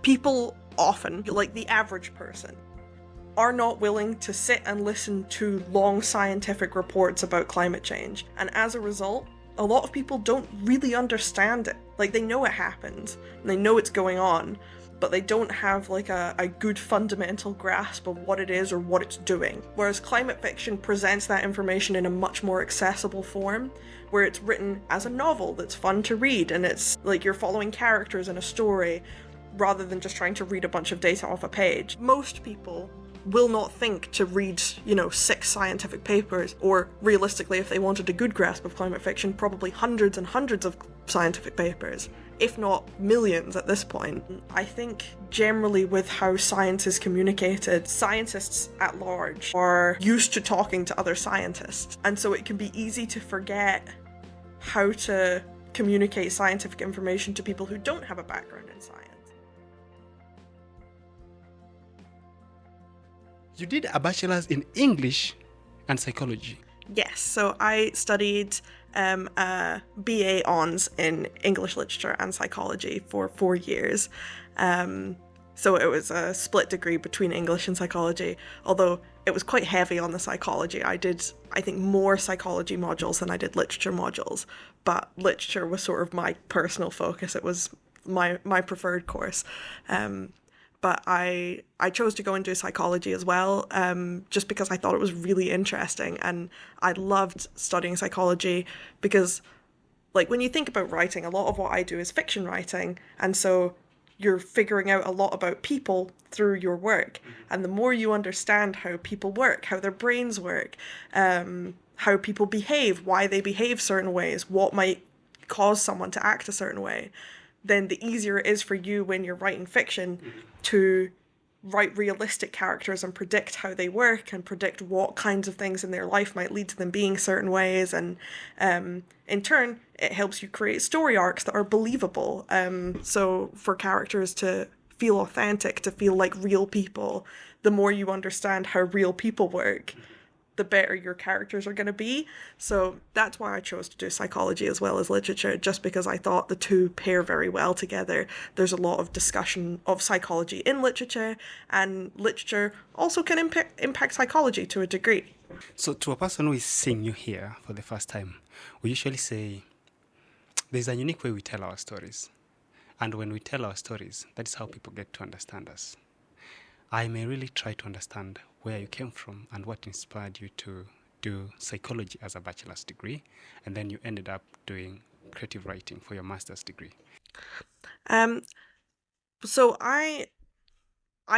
people often, like the average person, are not willing to sit and listen to long scientific reports about climate change. And as a result, a lot of people don't really understand it. Like, they know it happens, and they know it's going on, but they don't have like a good fundamental grasp of what it is or what it's doing. Whereas climate fiction presents that information in a much more accessible form, where it's written as a novel that's fun to read, and it's like you're following characters in a story, rather than just trying to read a bunch of data off a page. Most people will not think to read, 6 scientific papers, or realistically, if they wanted a good grasp of climate fiction, probably hundreds and hundreds of scientific papers, if not millions at this point. I think generally with how science is communicated, scientists at large are used to talking to other scientists, and so it can be easy to forget how to communicate scientific information to people who don't have a background in science. You did a bachelor's in English and psychology. Yes, so I studied a BA Hons in English literature and psychology for 4 years. So it was a split degree between English and psychology, although it was quite heavy on the psychology. I did, I think, more psychology modules than I did literature modules, but literature was sort of my personal focus. It was my preferred course. But I chose to go and do psychology as well, just because I thought it was really interesting, and I loved studying psychology because, like, when you think about writing, a lot of what I do is fiction writing, and so you're figuring out a lot about people through your work, and the more you understand how people work, how their brains work, how people behave, why they behave certain ways, what might cause someone to act a certain way, then the easier it is for you when you're writing fiction to write realistic characters and predict how they work and predict what kinds of things in their life might lead to them being certain ways. And in turn, it helps you create story arcs that are believable. So for characters to feel authentic, to feel like real people, the more you understand how real people work, the better your characters are going to be. So that's why I chose to do psychology as well as literature, just because I thought the two pair very well together. There's a lot of discussion of psychology in literature, and literature also can impact psychology to a degree. So to a person who is seeing you here for the first time, we usually say there's a unique way we tell our stories. And when we tell our stories, that is how people get to understand us. I may really try to understand where you came from and what inspired you to do psychology as a bachelor's degree, and then you ended up doing creative writing for your master's degree. So I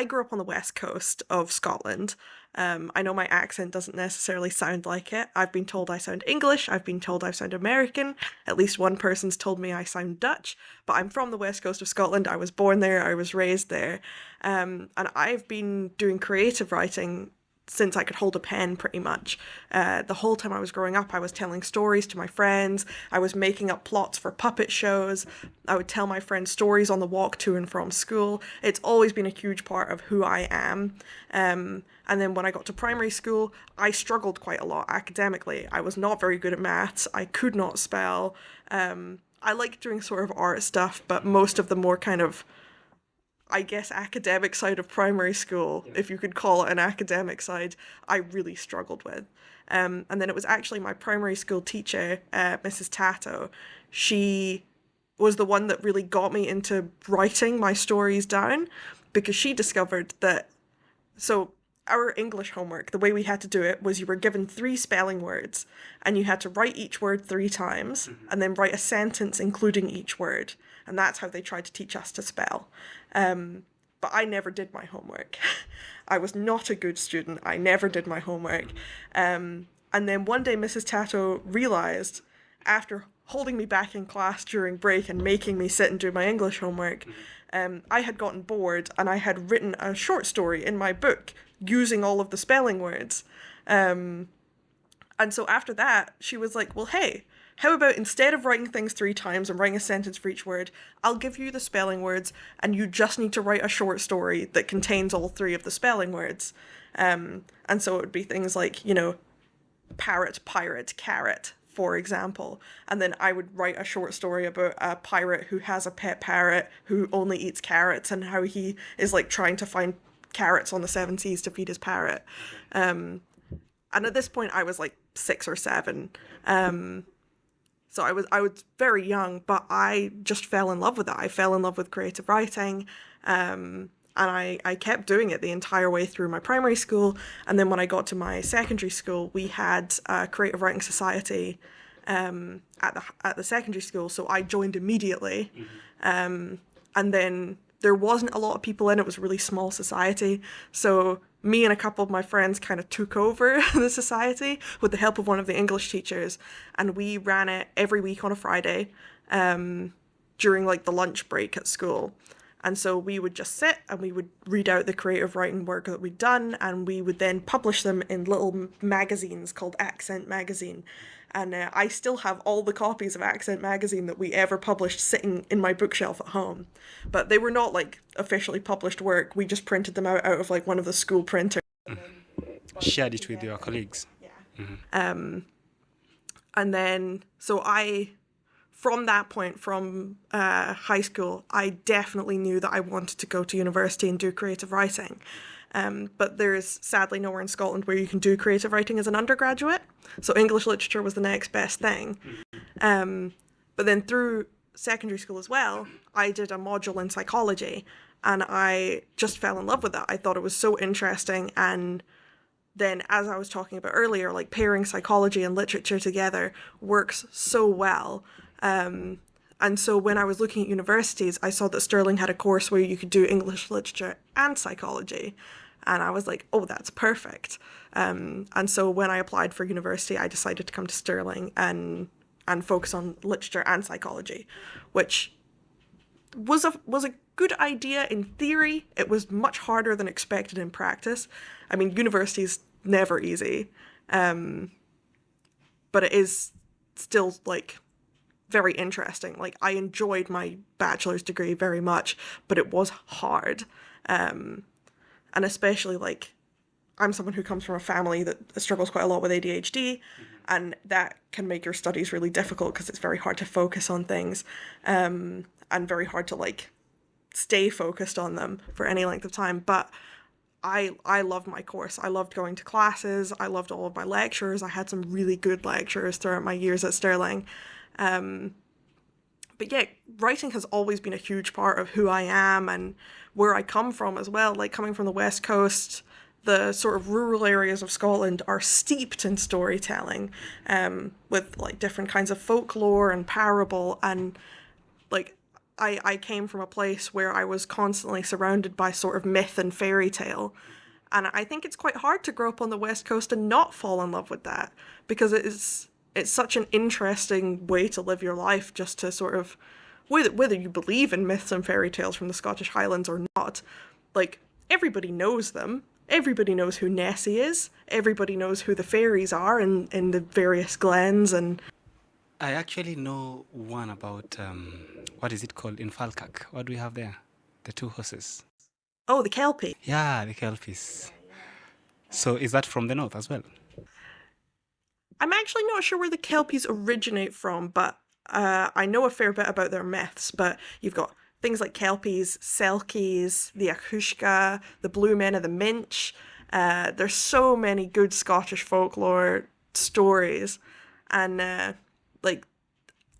grew up on the west coast of Scotland. I know my accent doesn't necessarily sound like it. I've been told I sound English. I've been told I sound American. At least one person's told me I sound Dutch. But I'm from the west coast of Scotland. I was born there. I was raised there. And I've been doing creative writing since I could hold a pen, pretty much. The whole time I was growing up, I was telling stories to my friends. I was making up plots for puppet shows. I would tell my friends stories on the walk to and from school. It's always been a huge part of who I am. And then when I got to primary school, I struggled quite a lot academically. I was not very good at maths. I could not spell. I liked doing sort of art stuff, but most of the more kind of, I guess, academic side of primary school, if you could call it an academic side, I really struggled with. And then it was actually my primary school teacher, Mrs. Tato. She was the one that really got me into writing my stories down, because she discovered that, so our English homework, the way we had to do it was you were given 3 spelling words, and you had to write each word 3 times, and then write a sentence including each word. And that's how they tried to teach us to spell. But I never did my homework. I was not a good student. I never did my homework. And then one day Mrs. Tato realized, after holding me back in class during break and making me sit and do my English homework, I had gotten bored, and I had written a short story in my book using all of the spelling words. And so after that, she was like, well, hey, how about instead of writing things 3 times and writing a sentence for each word, I'll give you the spelling words, and you just need to write a short story that contains all 3 of the spelling words. And so it would be things like, parrot, pirate, carrot, for example. And then I would write a short story about a pirate who has a pet parrot who only eats carrots and how he is like trying to find carrots on the seven seas to feed his parrot. And at this point I was like 6 or 7. So I was very young, but I just fell in love with it. I fell in love with creative writing. And I kept doing it the entire way through my primary school. And then when I got to my secondary school, we had a creative writing society at the secondary school. So I joined immediately. And then there wasn't a lot of people in it. It was a really small society. So me and a couple of my friends kind of took over the society with the help of one of the English teachers. And we ran it every week on a Friday during like the lunch break at school. And so we would just sit and we would read out the creative writing work that we'd done, and we would then publish them in little magazines called Accent Magazine. And I still have all the copies of Accent Magazine that we ever published sitting in my bookshelf at home. But they were not like officially published work. We just printed them out of like one of the school printers. Shared it with your colleagues. Yeah. And then, so from that point, from high school, I definitely knew that I wanted to go to university and do creative writing. But there's sadly nowhere in Scotland where you can do creative writing as an undergraduate. So English literature was the next best thing. But then through secondary school as well, I did a module in psychology, and I just fell in love with it. I thought it was so interesting. And then, as I was talking about earlier, like pairing psychology and literature together works so well. And so when I was looking at universities, I saw that Stirling had a course where you could do English literature and psychology. And I was like, oh, that's perfect. And so when I applied for university, I decided to come to Stirling and focus on literature and psychology, which was a good idea in theory. It was much harder than expected in practice. I mean, university is never easy, but it is still like very interesting. Like, I enjoyed my bachelor's degree very much, but it was hard. And especially, like, I'm someone who comes from a family that struggles quite a lot with ADHD, and that can make your studies really difficult because it's very hard to focus on things, and very hard to, like, stay focused on them for any length of time. But I loved my course. I loved going to classes. I loved all of my lectures. I had some really good lecturers throughout my years at Stirling. But yeah, writing has always been a huge part of who I am and where I come from as well. Like, coming from the West Coast, the sort of rural areas of Scotland are steeped in storytelling, with like different kinds of folklore and parable. And like, I came from a place where I was constantly surrounded by sort of myth and fairy tale. And I think it's quite hard to grow up on the West Coast and not fall in love with that, because it's such an interesting way to live your life, just to sort of, whether you believe in myths and fairy tales from the Scottish Highlands or not, like, everybody knows them. Everybody knows who Nessie is. Everybody knows who the fairies are in the various glens. And I actually know one about, what is it called in Falkirk? What do we have there? The 2 horses. oh, the Kelpie. Yeah, the Kelpies. So is that from the north as well? I'm actually not sure where the Kelpies originate from, but I know a fair bit about their myths. But you've got things like Kelpies, Selkies, the Akushka, the Blue Men of the Minch. There's so many good Scottish folklore stories. And like,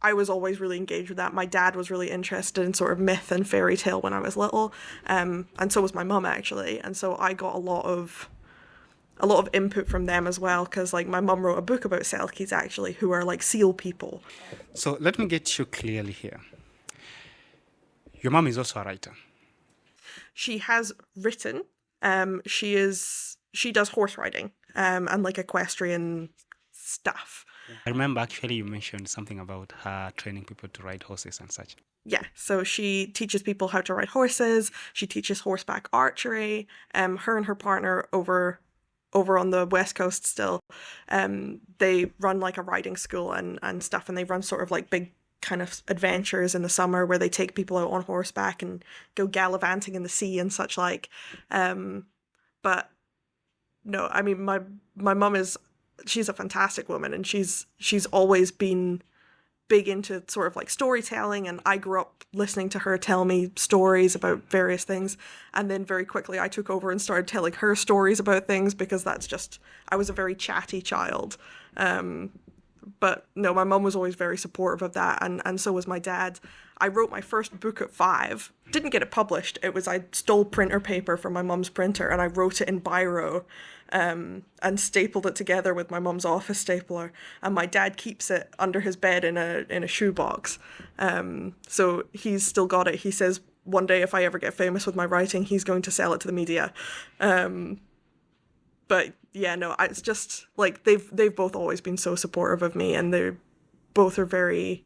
I was always really engaged with that. My dad was really interested in sort of myth and fairy tale when I was little. And so was my mum, actually. And so I got a lot of input from them as well, because like my mum wrote a book about Selkies, actually, who are like seal people. So let me get you clearly here. Your mum is also a writer. She has written. She does horse riding and like equestrian stuff. I remember actually you mentioned something about her training people to ride horses and such. Yeah, so she teaches people how to ride horses. She teaches horseback archery. Her and her partner over on the West Coast still, they run like a riding school and stuff, and they run sort of like big kind of adventures in the summer where they take people out on horseback and go gallivanting in the sea and such like. But no, I mean, my mum is she's a fantastic woman, and she's always been big into sort of like storytelling, and I grew up listening to her tell me stories about various things, and then very quickly I took over and started telling her stories about things, because I was a very chatty child. But no, my mum was always very supportive of that, and so was my dad. I wrote my first book at 5, didn't get it published. I stole printer paper from my mum's printer, and I wrote it in biro, and stapled it together with my mum's office stapler. And my dad keeps it under his bed in a shoebox. So he's still got it. He says one day if I ever get famous with my writing, he's going to sell it to the media. But yeah, no, it's just like they've both always been so supportive of me, and they both are very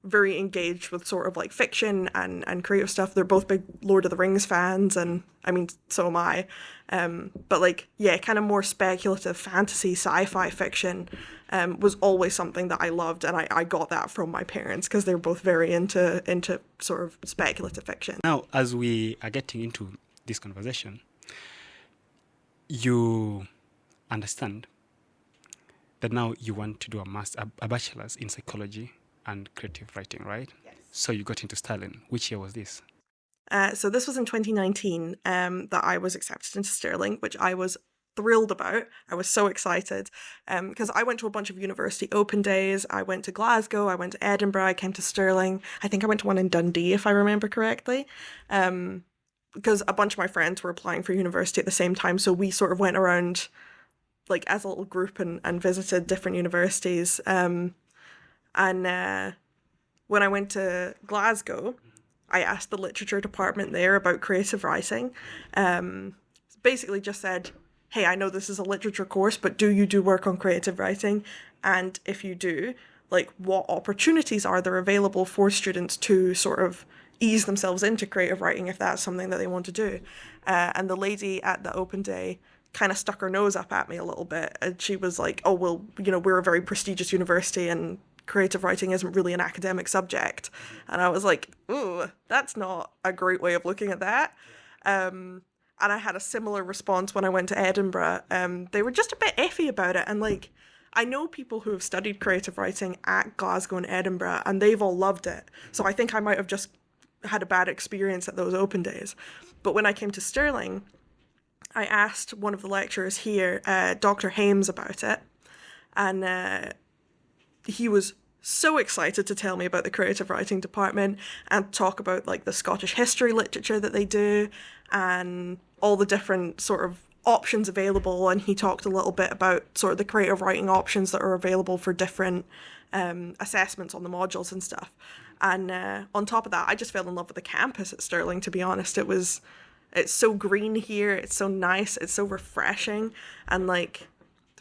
very engaged with sort of like fiction and creative stuff. They're both big Lord of the Rings fans, and I mean, so am I. But like, yeah, kind of more speculative fantasy, sci-fi fiction was always something that I loved, and I got that from my parents, because they're both very into sort of speculative fiction. Now, as we are getting into this conversation, you understand that now you want to do a bachelor's in psychology and creative writing, right? Yes. So you got into Stirling. Which year was this? So this was in 2019 that I was accepted into Stirling, which I was thrilled about. I was so excited because I went to a bunch of university open days. I went to Glasgow, I went to Edinburgh, I came to Stirling. I think I went to one in Dundee, if I remember correctly. Because a bunch of my friends were applying for university at the same time, so we sort of went around like as a little group and visited different universities. And when I went to Glasgow, I asked the literature department there about creative writing. Basically just said, hey, I know this is a literature course, but do you do work on creative writing? And if you do, like, what opportunities are there available for students to sort of ease themselves into creative writing if that's something that they want to do? And the lady at the open day kind of stuck her nose up at me a little bit. And she was like, oh, well, you know, we're a very prestigious university and creative writing isn't really an academic subject. And I was like, ooh, that's not a great way of looking at that. And I had a similar response when I went to Edinburgh. They were just a bit iffy about it. And like, I know people who have studied creative writing at Glasgow and Edinburgh, and they've all loved it. So I think I might have just had a bad experience at those open days. But when I came to Stirling, I asked one of the lecturers here, Dr. Hames, about it. And he was so excited to tell me about the creative writing department and talk about like the Scottish history literature that they do and all the different sort of options available. And he talked a little bit about sort of the creative writing options that are available for different assessments on the modules and stuff. And on top of that, I just fell in love with the campus at Stirling, to be honest. It's so green here, it's so nice, it's so refreshing. And like,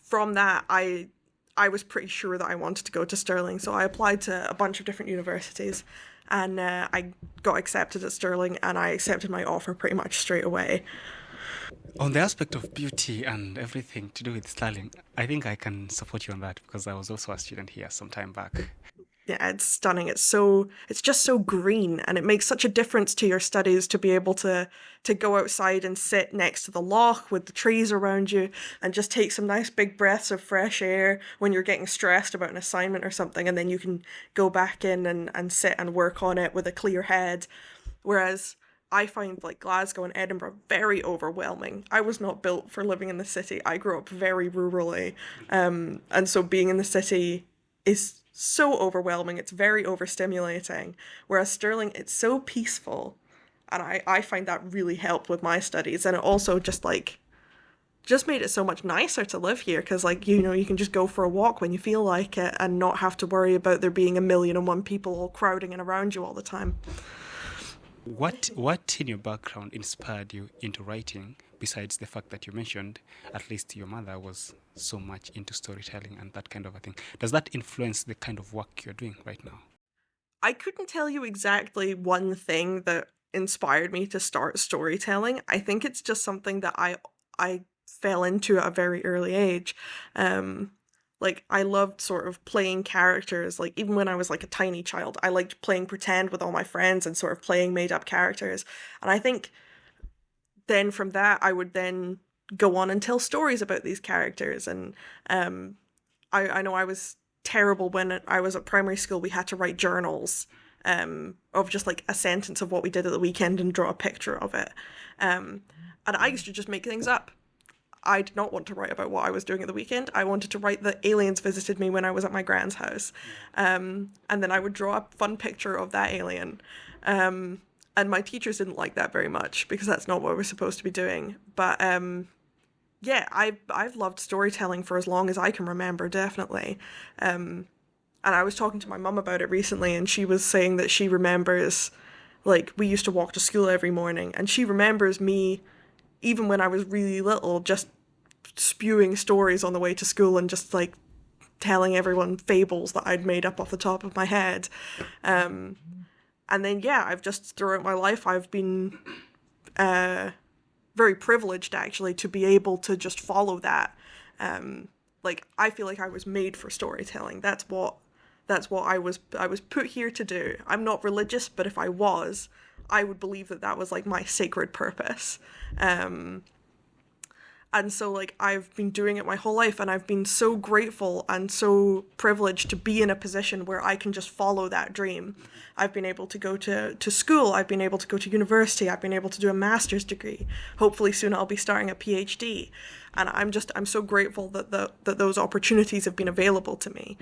from that, I was pretty sure that I wanted to go to Stirling, so I applied to a bunch of different universities, and I got accepted at Stirling, and I accepted my offer pretty much straight away. On the aspect of beauty and everything to do with Stirling, I think I can support you on that, because I was also a student here some time back. Yeah, it's stunning. It's just so green, and it makes such a difference to your studies to be able to go outside and sit next to the loch with the trees around you and just take some nice big breaths of fresh air when you're getting stressed about an assignment or something, and then you can go back in and sit and work on it with a clear head. Whereas I find like Glasgow and Edinburgh very overwhelming. I was not built for living in the city. I grew up very rurally, and so being in the city is so overwhelming. It's very overstimulating. Whereas Stirling, it's so peaceful, and I find that really helped with my studies. And it also just made it so much nicer to live here, because like, you know, you can just go for a walk when you feel like it and not have to worry about there being 1,000,001 people all crowding in around you all the time. What in your background inspired you into writing, besides the fact that you mentioned at least your mother was so much into storytelling and that kind of a thing? Does that influence the kind of work you're doing right now? I couldn't tell you exactly one thing that inspired me to start storytelling. I think it's just something that I fell into at a very early age. Like, I loved sort of playing characters. Like, even when I was like a tiny child, I liked playing pretend with all my friends and sort of playing made up characters. And I think then from that, I would then go on and tell stories about these characters. And I know I was terrible when I was at primary school. We had to write journals of just like a sentence of what we did at the weekend and draw a picture of it. And I used to just make things up. I did not want to write about what I was doing at the weekend. I wanted to write that aliens visited me when I was at my grand's house. And then I would draw a fun picture of that alien. And my teachers didn't like that very much because that's not what we're supposed to be doing. But yeah, I've loved storytelling for as long as I can remember, definitely. And I was talking to my mum about it recently, and she was saying that she remembers, like, we used to walk to school every morning, and she remembers me, even when I was really little, just spewing stories on the way to school and just, like, telling everyone fables that I'd made up off the top of my head. And then, yeah, I've just, throughout my life, I've been very privileged, actually, to be able to just follow that. Like, I feel like I was made for storytelling. That's what I was put here to do. I'm not religious, but if I was, I would believe that that was, like, my sacred purpose. And so, like, I've been doing it my whole life, and I've been so grateful and so privileged to be in a position where I can just follow that dream. I've been able to go to school, I've been able to go to university, I've been able to do a master's degree. Hopefully soon I'll be starting a PhD. And I'm so grateful that that those opportunities have been available to me,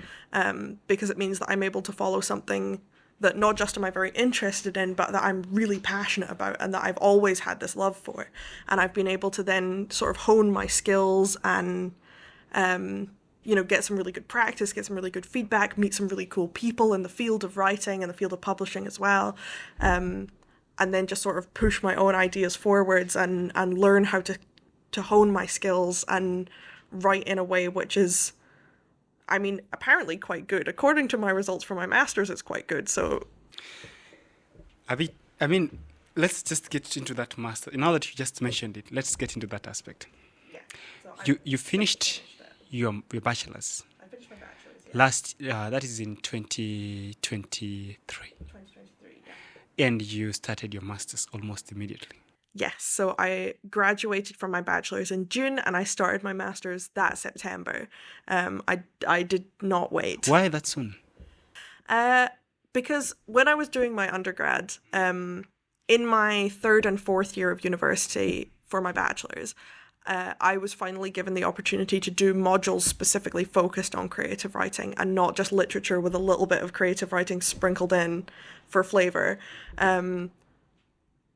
because it means that I'm able to follow something that not just am I very interested in, but that I'm really passionate about and that I've always had this love for. And I've been able to then sort of hone my skills and, get some really good practice, get some really good feedback, meet some really cool people in the field of writing and the field of publishing as well. And then just sort of push my own ideas forwards and learn how to hone my skills and write in a way which is, I mean, apparently quite good. According to my results for my master's, it's quite good, so... I mean, let's just get into that master. Now that you just mentioned it, let's get into that aspect. Yeah. So You finished your bachelor's. I finished my bachelor's, yeah. That is in 2023. 2023, yeah. And you started your master's almost immediately. Yes, so I graduated from my bachelor's in June and I started my master's that September. I did not wait. Why that soon? Because when I was doing my undergrad, in my third and fourth year of university for my bachelor's, I was finally given the opportunity to do modules specifically focused on creative writing and not just literature with a little bit of creative writing sprinkled in for flavour.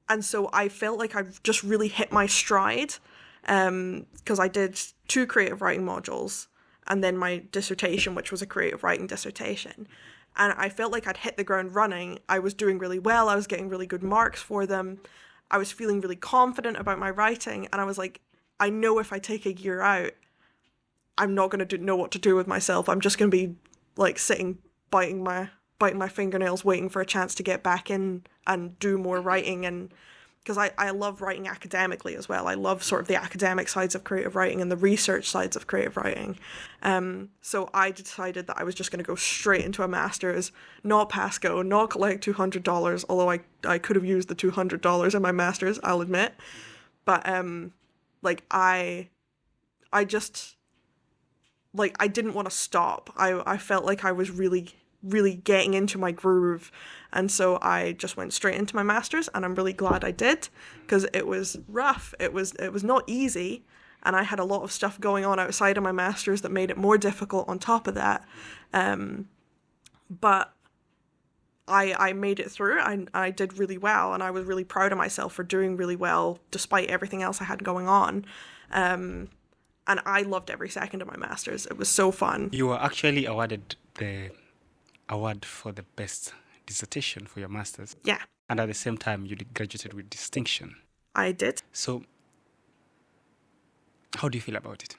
And so I felt like I've just really hit my stride, because I did 2 creative writing modules and then my dissertation, which was a creative writing dissertation. And I felt like I'd hit the ground running. I was doing really well. I was getting really good marks for them. I was feeling really confident about my writing. And I was like, I know if I take a year out, I'm not going to know what to do with myself. I'm just going to be like sitting, biting my fingernails, waiting for a chance to get back in and do more writing. And because I love writing academically as well. I love sort of the academic sides of creative writing and the research sides of creative writing. So I decided that I was just going to go straight into a master's, not pass go, not collect $200, although I could have used the $200 in my master's, I'll admit. But I just, like, I didn't want to stop. I felt like I was really getting into my groove, and so I just went straight into my master's, and I'm really glad I did, because it was rough. It was not easy, and I had a lot of stuff going on outside of my master's that made it more difficult on top of that. But I made it through. I did really well, and I was really proud of myself for doing really well despite everything else I had going on. And I loved every second of my master's. It was so fun. You were actually awarded the award for the best dissertation for your master's. Yeah. And at the same time, you graduated with distinction. I did. So, how do you feel about it?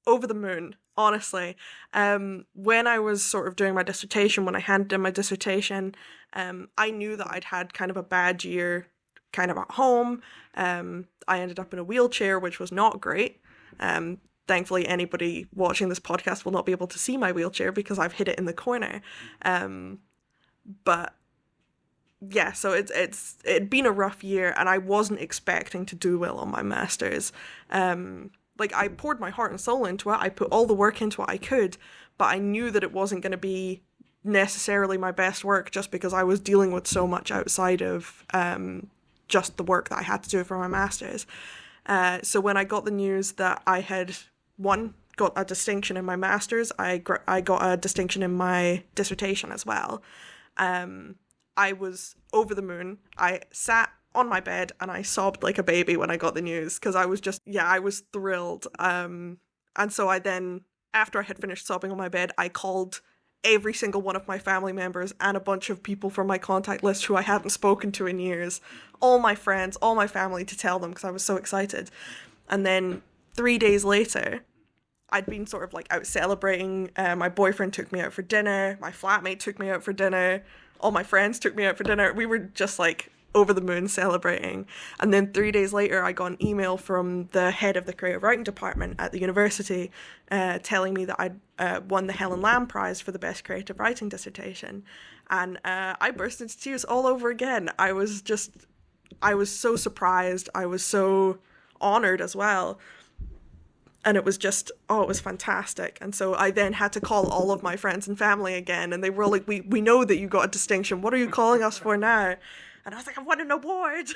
Over the moon, honestly. When I was sort of doing my dissertation, when I handed in my dissertation, I knew that I'd had kind of a bad year kind of at home. I ended up in a wheelchair, which was not great. Thankfully, anybody watching this podcast will not be able to see my wheelchair because I've hid it in the corner. But yeah, so it'd been a rough year, and I wasn't expecting to do well on my masters. Like, I poured my heart and soul into it. I put all the work into it I could, but I knew that it wasn't going to be necessarily my best work, just because I was dealing with so much outside of just the work that I had to do for my masters. So when I got the news that I had got a distinction in my masters, I got a distinction in my dissertation as well. I was over the moon. I sat on my bed and I sobbed like a baby when I got the news, because I was thrilled. And so I then, after I had finished sobbing on my bed, I called every single one of my family members and a bunch of people from my contact list who I hadn't spoken to in years, all my friends, all my family, to tell them, because I was so excited. And then 3 days later, I'd been sort of like out celebrating. My boyfriend took me out for dinner. My flatmate took me out for dinner. All my friends took me out for dinner. We were just like over the moon celebrating. And then 3 days later, I got an email from the head of the creative writing department at the university telling me that I'd won the Helen Lamb prize for the best creative writing dissertation. And I burst into tears all over again. I was so surprised. I was so honored as well. And it was just, it was fantastic. And so I then had to call all of my friends and family again. And they were like, we know that you got a distinction. What are you calling us for now? And I was like, I won an award.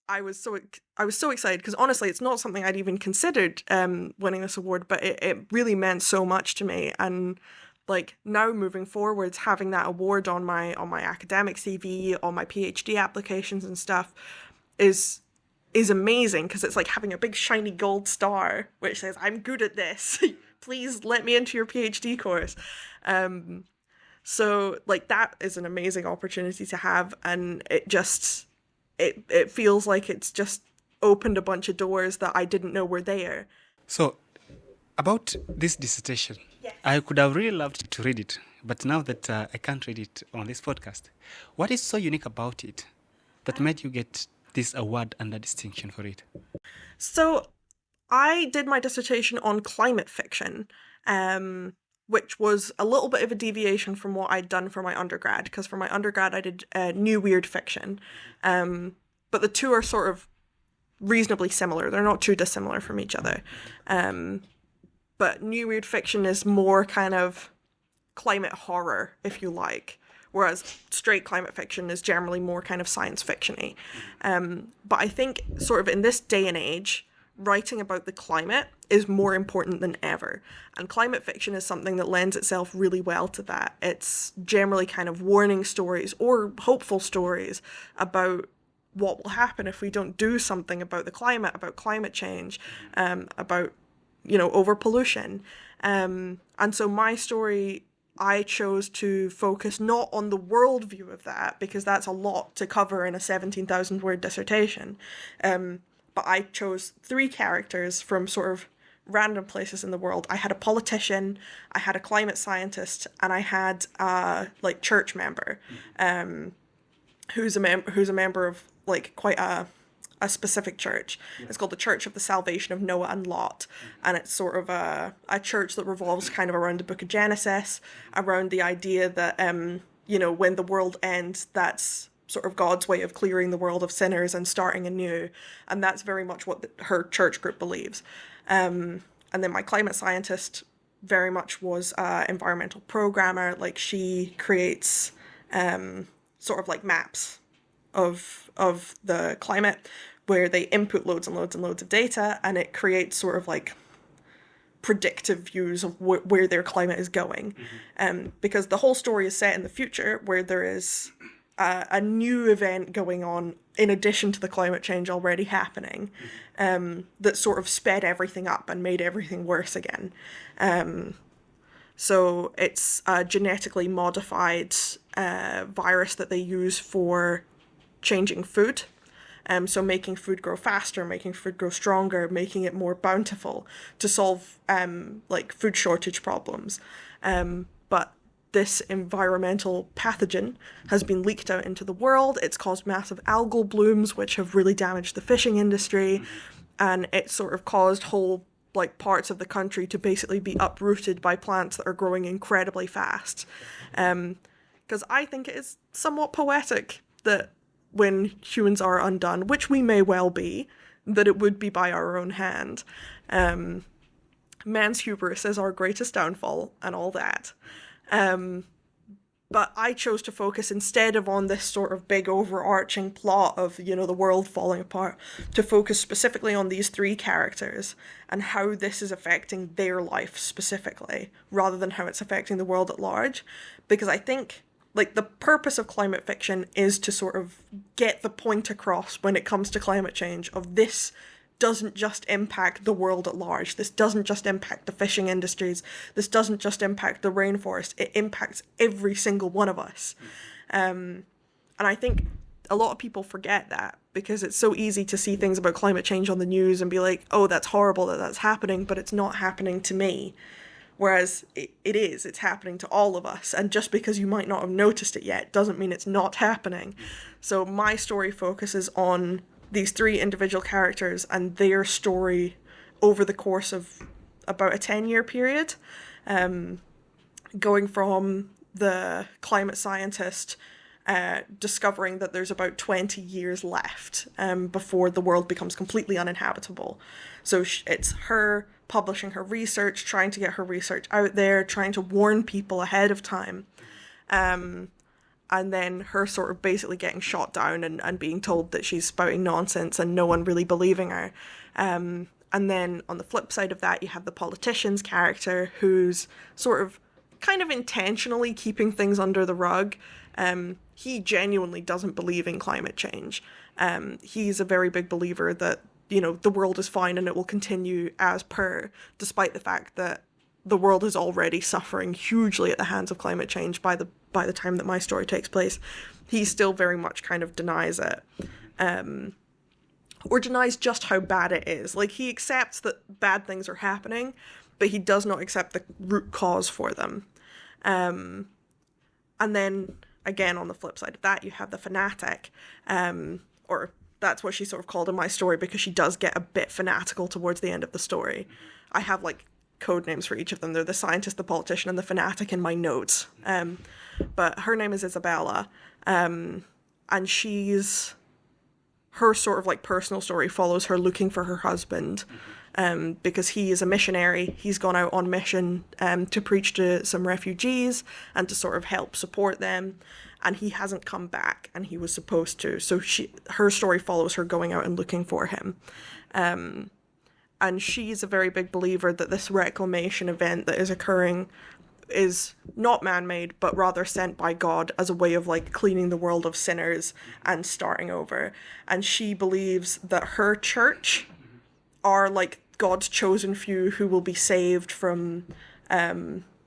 I was so excited, because honestly, it's not something I'd even considered winning this award, but it really meant so much to me. And like, now moving forwards, having that award on my academic CV, on my PhD applications and stuff is amazing, because it's like having a big shiny gold star which says, I'm good at this. Please let me into your PhD course. So like, that is an amazing opportunity to have, and it feels like it's just opened a bunch of doors that I didn't know were there. So, about this dissertation, yes. I could have really loved to read it, but now that I can't read it on this podcast, what is so unique about it that made you get this award and a distinction for it? So I did my dissertation on climate fiction, which was a little bit of a deviation from what I'd done for my undergrad, because for my undergrad I did new weird fiction, but the two are sort of reasonably similar. They're not too dissimilar from each other. But new weird fiction is more kind of climate horror, if you like, whereas straight climate fiction is generally more kind of science fiction-y. But I think sort of in this day and age, writing about the climate is more important than ever. And climate fiction is something that lends itself really well to that. It's generally kind of warning stories or hopeful stories about what will happen if we don't do something about the climate, about climate change, about, overpollution. And so my story, I chose to focus not on the worldview of that, because that's a lot to cover in a 17,000 word dissertation. But I chose 3 characters from sort of random places in the world. I had a politician, I had a climate scientist, and I had a church member, who's a member of like quite a specific church. It's called the Church of the Salvation of Noah and Lot, and it's sort of a church that revolves kind of around the book of Genesis, around the idea that when the world ends, that's sort of God's way of clearing the world of sinners and starting anew, and that's very much what her church group believes. And then my climate scientist very much was an environmental programmer. Like, she creates sort of like maps of the climate, where they input loads and loads and loads of data, and it creates sort of like predictive views of where their climate is going. Because the whole story is set in the future, where there is a new event going on in addition to the climate change already happening, that sort of sped everything up and made everything worse again. So it's a genetically modified virus that they use for changing food. So making food grow faster, making food grow stronger, making it more bountiful to solve food shortage problems. But this environmental pathogen has been leaked out into the world. It's caused massive algal blooms, which have really damaged the fishing industry. And it sort of caused whole parts of the country to basically be uprooted by plants that are growing incredibly fast. Because I think it is somewhat poetic that when humans are undone, which we may well be, that it would be by our own hand. Man's hubris is our greatest downfall and all that. But I chose to focus, instead of on this sort of big overarching plot of, you know, the world falling apart, to focus specifically on these three characters and how this is affecting their life specifically, rather than how it's affecting the world at large. Because I think, like, the purpose of climate fiction is to sort of get the point across when it comes to climate change of this doesn't just impact the world at large. This doesn't just impact the fishing industries. This doesn't just impact the rainforest. It impacts every single one of us. And I think a lot of people forget that, because it's so easy to see things about climate change on the news and be like, oh, that's horrible that that's happening, but it's not happening to me. Whereas it's happening to all of us. And just because you might not have noticed it yet doesn't mean it's not happening. So my story focuses on these three individual characters and their story over the course of about a 10-year period, going from the climate scientist discovering that there's about 20 years left before the world becomes completely uninhabitable. So it's her publishing her research, trying to get her research out there, trying to warn people ahead of time. And then her sort of basically getting shot down and being told that she's spouting nonsense and no one really believing her. And then on the flip side of that, you have the politician's character who's sort of kind of intentionally keeping things under the rug. He genuinely doesn't believe in climate change. He's a very big believer that, you know, the world is fine and it will continue as per, despite the fact that the world is already suffering hugely at the hands of climate change by the time that my story takes place. He still very much kind of denies it. Or denies just how bad it is. Like, he accepts that bad things are happening, but he does not accept the root cause for them. And then, again, on the flip side of that, you have the fanatic, or that's what she's sort of called in my story, because she does get a bit fanatical towards the end of the story. I have, like, code names for each of them. They're the scientist, the politician, and the fanatic in my notes. But her name is Isabella, and her sort of like personal story follows her looking for her husband, because he is a missionary. He's gone out on mission to preach to some refugees and to sort of help support them, and he hasn't come back, and he was supposed to. So her story follows her going out and looking for him. And she's a very big believer that this reclamation event that is occurring is not man-made, but rather sent by God as a way of, like, cleaning the world of sinners and starting over. And she believes that her church are, like, God's chosen few who will be saved from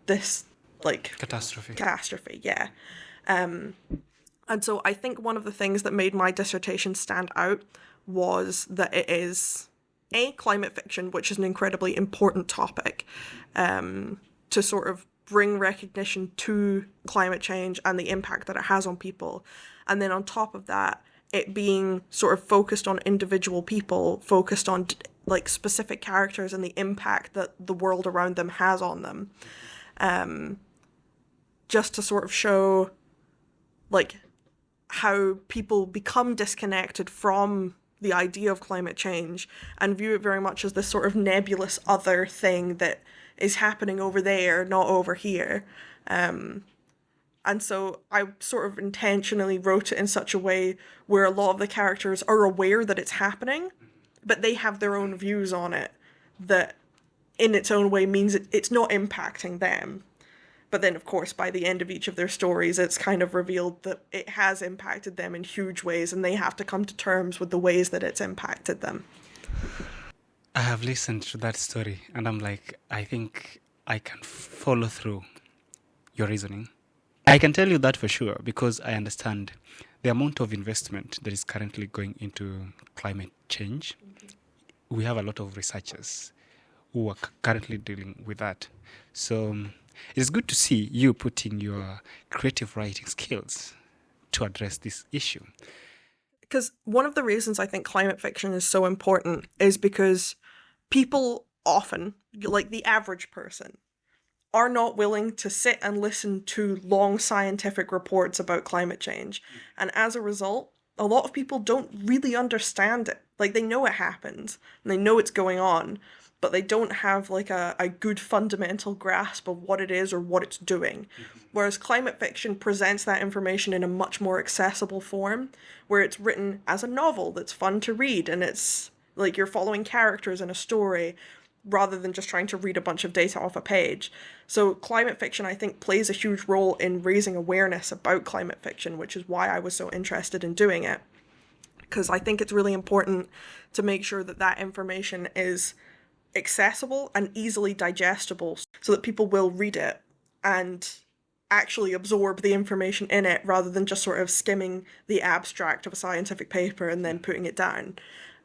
this, like... Catastrophe, yeah. And so I think one of the things that made my dissertation stand out was that it is... climate fiction, which is an incredibly important topic, to sort of bring recognition to climate change and the impact that it has on people. And then on top of that, it being sort of focused on individual people, focused on like specific characters and the impact that the world around them has on them. Just to sort of show like how people become disconnected from the idea of climate change and view it very much as this sort of nebulous other thing that is happening over there, not over here. And so I sort of intentionally wrote it in such a way where a lot of the characters are aware that it's happening, but they have their own views on it that in its own way means it's not impacting them. But then, of course, by the end of each of their stories, it's kind of revealed that it has impacted them in huge ways, and they have to come to terms with the ways that it's impacted them. I have listened to that story, and I'm like, I think I can follow through your reasoning. I can tell you that for sure, because I understand the amount of investment that is currently going into climate change. We have a lot of researchers who are currently dealing with that. So it's good to see you putting your creative writing skills to address this issue. Because one of the reasons I think climate fiction is so important is because people often, like the average person, are not willing to sit and listen to long scientific reports about climate change. And as a result, a lot of people don't really understand it. Like, they know it happens, and they know it's going on, but they don't have, like, a good fundamental grasp of what it is or what it's doing. Whereas climate fiction presents that information in a much more accessible form, where it's written as a novel that's fun to read, and it's, like, you're following characters in a story, rather than just trying to read a bunch of data off a page. So climate fiction, I think, plays a huge role in raising awareness about climate fiction, which is why I was so interested in doing it. Because I think it's really important to make sure that that information is accessible and easily digestible so that people will read it and actually absorb the information in it rather than just sort of skimming the abstract of a scientific paper and then putting it down.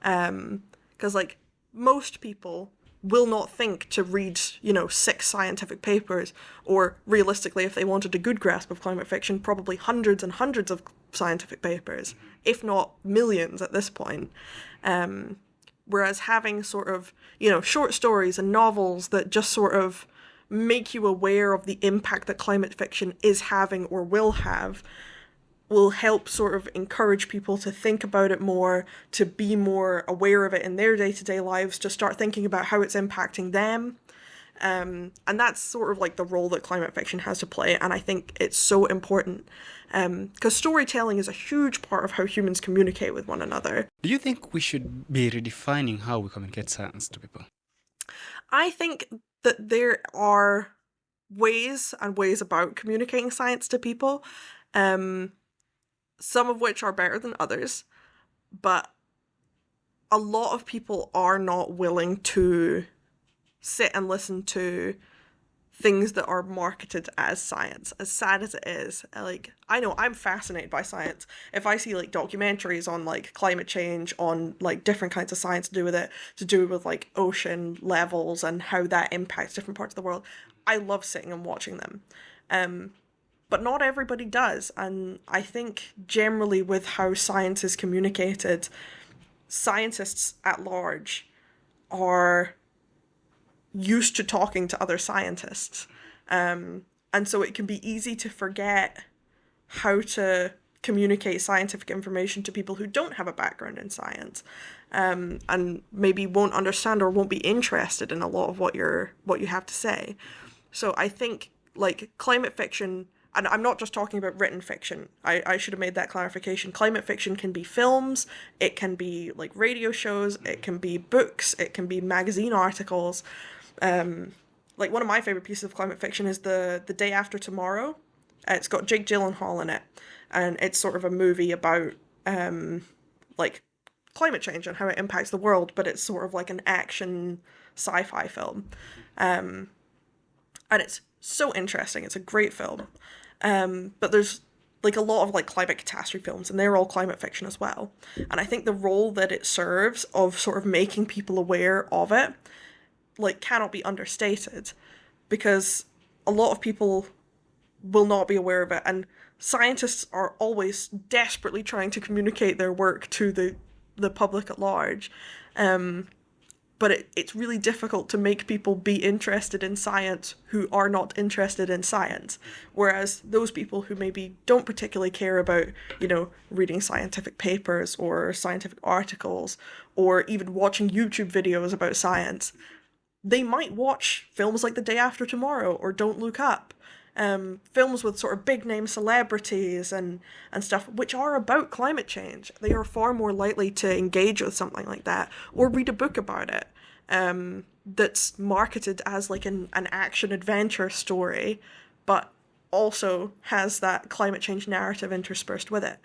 Because, like, most people will not think to read, 6 scientific papers, or realistically, if they wanted a good grasp of climate fiction, probably hundreds and hundreds of scientific papers, if not millions at this point. Whereas having sort of, short stories and novels that just sort of make you aware of the impact that climate fiction is having or will have, will help sort of encourage people to think about it more, to be more aware of it in their day-to-day lives, to start thinking about how it's impacting them. And that's sort of like the role that climate fiction has to play, and I think it's so important. Because storytelling is a huge part of how humans communicate with one another. Do you think we should be redefining how we communicate science to people? I think that there are ways and ways about communicating science to people. Some of which are better than others, but a lot of people are not willing to sit and listen to things that are marketed as science, as sad as it is. Like, I know I'm fascinated by science. If I see, like, documentaries on, like, climate change, on, like, different kinds of science to do with it, to do with, like, ocean levels and how that impacts different parts of the world, I love sitting and watching them. But not everybody does, and I think generally with how science is communicated, scientists at large are used to talking to other scientists. And so it can be easy to forget how to communicate scientific information to people who don't have a background in science, and maybe won't understand or won't be interested in a lot of what you have to say. So I think, like, climate fiction, and I'm not just talking about written fiction. I should have made that clarification. Climate fiction can be films, it can be, like, radio shows, it can be books, it can be magazine articles. Like, one of my favourite pieces of climate fiction is the Day After Tomorrow. It's got Jake Gyllenhaal in it, and it's sort of a movie about, like, climate change and how it impacts the world, but it's sort of like an action sci-fi film. And it's so interesting. It's a great film. But there's, like, a lot of, like, climate catastrophe films, and they're all climate fiction as well. And I think the role that it serves of sort of making people aware of it, like, cannot be understated, because a lot of people will not be aware of it, and scientists are always desperately trying to communicate their work to the public at large. But it's really difficult to make people be interested in science who are not interested in science. Whereas those people who maybe don't particularly care about, reading scientific papers or scientific articles, or even watching YouTube videos about science, they might watch films like The Day After Tomorrow or Don't Look Up. Films with sort of big name celebrities and stuff, which are about climate change. They are far more likely to engage with something like that, or read a book about it, that's marketed as, like, an action adventure story, but also has that climate change narrative interspersed with it.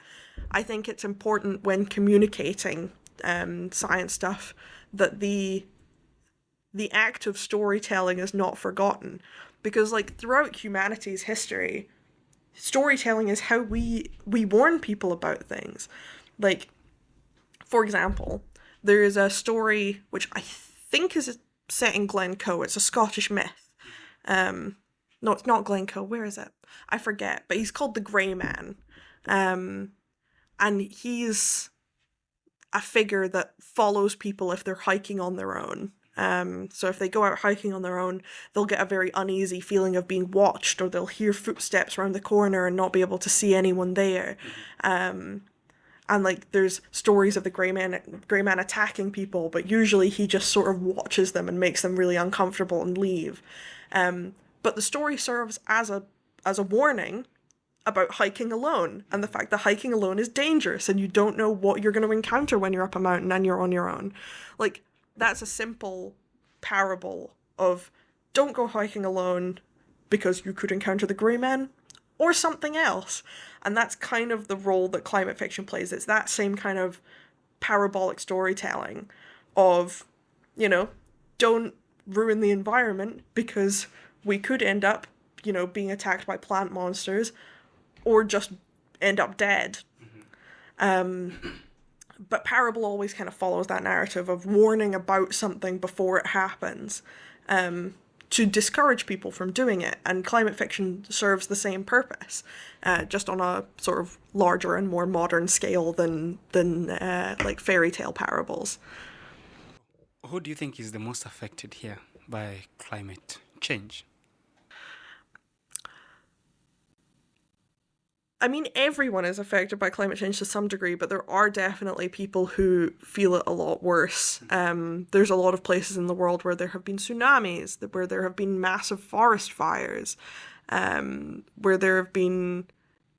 I think it's important when communicating science stuff that the act of storytelling is not forgotten. Because, like, throughout humanity's history, storytelling is how we warn people about things. Like, for example, there is a story which I think is set in Glencoe. It's a Scottish myth. No, it's not Glencoe. Where is it? I forget. But he's called the Grey Man. And he's a figure that follows people if they're hiking on their own. So if they go out hiking on their own, they'll get a very uneasy feeling of being watched, or they'll hear footsteps around the corner and not be able to see anyone there. And like there's stories of the grey man attacking people, but usually he just sort of watches them and makes them really uncomfortable and leave. But the story serves as a warning about hiking alone, and the fact that hiking alone is dangerous and you don't know what you're going to encounter when you're up a mountain and you're on your own. Like, that's a simple parable of don't go hiking alone because you could encounter the grey man or something else. And that's kind of the role that climate fiction plays. It's that same kind of parabolic storytelling of, you know, don't ruin the environment because we could end up, you know, being attacked by plant monsters or just end up dead. But parable always kind of follows that narrative of warning about something before it happens, to discourage people from doing it. And climate fiction serves the same purpose, just on a sort of larger and more modern scale than like fairy tale parables. Who do you think is the most affected here by climate change? I mean, everyone is affected by climate change to some degree, but there are definitely people who feel it a lot worse. There's a lot of places in the world where there have been tsunamis, where there have been massive forest fires, where there have been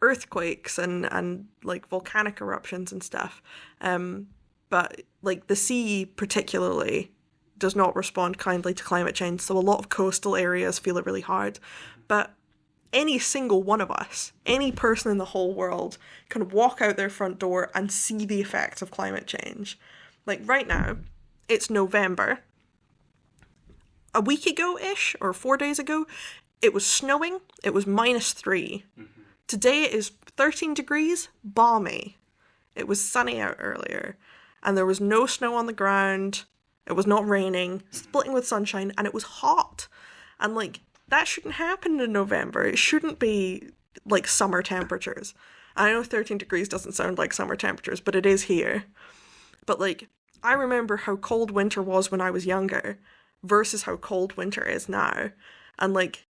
earthquakes and like volcanic eruptions and stuff. But like the sea particularly does not respond kindly to climate change, so a lot of coastal areas feel it really hard. But any single one of us, any person in the whole world, can walk out their front door and see the effects of climate change. Like right now, it's November. A week ago-ish, or 4 days ago, it was snowing. It was -3. Today it is 13 degrees, balmy. It was sunny out earlier, and there was no snow on the ground. It was not raining, splitting with sunshine, and it was hot. And like, that shouldn't happen in November. It shouldn't be like summer temperatures. I know 13 degrees doesn't sound like summer temperatures, but it is here. But like, I remember how cold winter was when I was younger versus how cold winter is now. And like,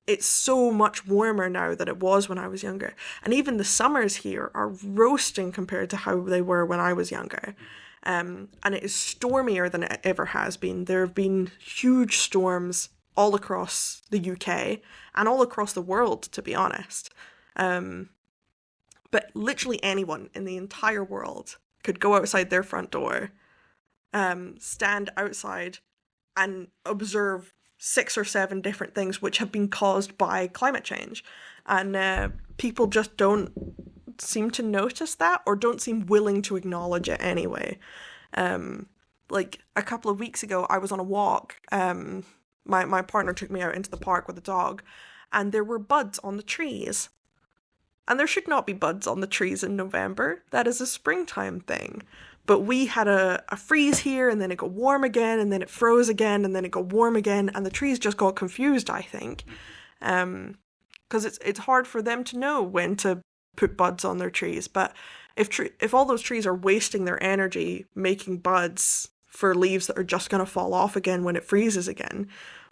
it's so much warmer now than it was when I was younger. And even the summers here are roasting compared to how they were when I was younger. And it is stormier than it ever has been. There have been huge storms all across the UK and all across the world, to be honest. But literally anyone in the entire world could go outside their front door, stand outside and observe 6 or 7 different things which have been caused by climate change. And people just don't seem to notice that, or don't seem willing to acknowledge it anyway. Like a couple of weeks ago, I was on a walk. My partner took me out into the park with the dog, and there were buds on the trees. And there should not be buds on the trees in November. That is a springtime thing. But we had a freeze here, and then it got warm again, and then it froze again, and then it got warm again, and the trees just got confused, I think. Because it's hard for them to know when to put buds on their trees. But if all those trees are wasting their energy making buds for leaves that are just going to fall off again when it freezes again,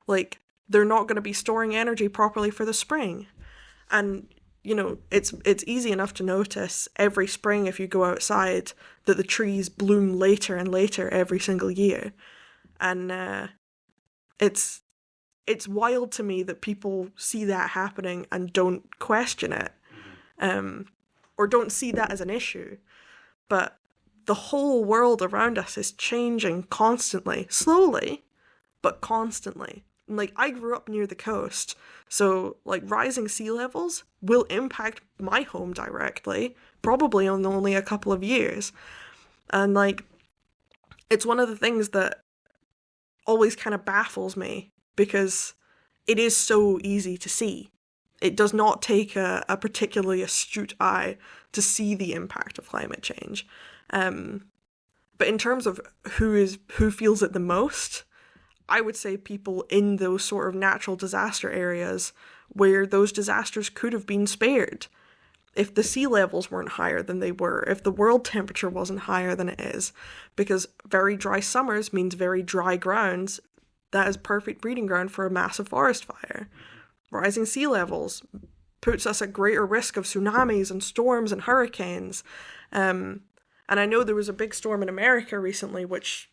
like, they're not going to be storing energy properly for the spring. And, you know, it's easy enough to notice every spring if you go outside that the trees bloom later and later every single year. And it's wild to me that people see that happening and don't question it, or don't see that as an issue. But the whole world around us is changing constantly, slowly, but constantly. Like, I grew up near the coast, so like rising sea levels will impact my home directly, probably in only a couple of years. And like, it's one of the things that always kind of baffles me, because it is so easy to see. It does not take a particularly astute eye to see the impact of climate change. But in terms of who feels it the most, I would say people in those sort of natural disaster areas where those disasters could have been spared. if the sea levels weren't higher than they were, if the world temperature wasn't higher than it is, because very dry summers means very dry grounds. That is perfect breeding ground for a massive forest fire. Rising sea levels puts us at greater risk of tsunamis and storms and hurricanes. And I know there was a big storm in America recently, which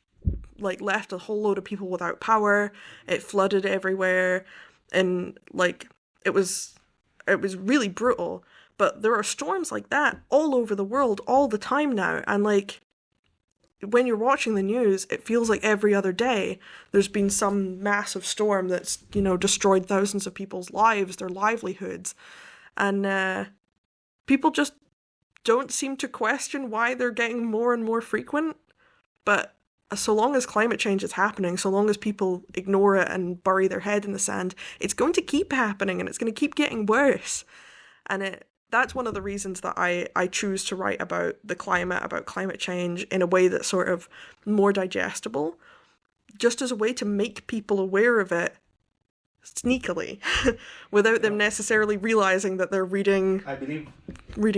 like left a whole load of people without power. It flooded everywhere, and like it was really brutal. But there are storms like that all over the world all the time now, and like when you're watching the news, it feels like every other day there's been some massive storm that's, you know, destroyed thousands of people's lives, their livelihoods, and people just don't seem to question why they're getting more and more frequent. But so long as climate change is happening, so long as people ignore it and bury their head in the sand, it's going to keep happening, and it's going to keep getting worse. And that's one of the reasons that I choose to write about the climate, about climate change, in a way that's sort of more digestible, just as a way to make people aware of it sneakily, without them necessarily realizing that they're reading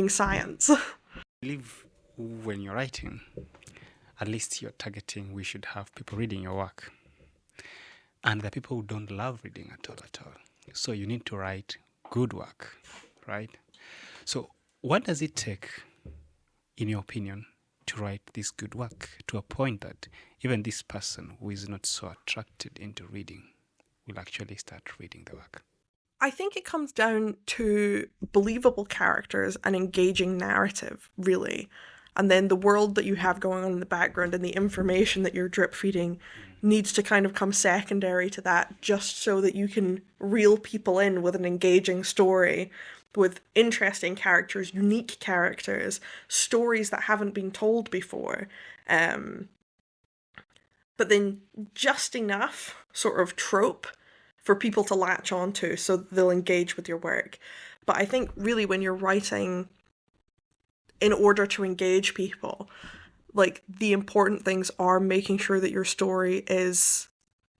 science. I believe when you're writing, at least you're targeting, we should have people reading your work. And the people who don't love reading at all. So you need to write good work, right? So what does it take, in your opinion, to write this good work to a point that even this person who is not so attracted into reading will actually start reading the work? I think it comes down to believable characters and engaging narrative, really. And then the world that you have going on in the background and the information that you're drip feeding needs to kind of come secondary to that, just so that you can reel people in with an engaging story, with interesting characters, unique characters, stories that haven't been told before. But then just enough sort of trope for people to latch onto so they'll engage with your work. But I think really when you're writing in order to engage people, like the important things are making sure that your story is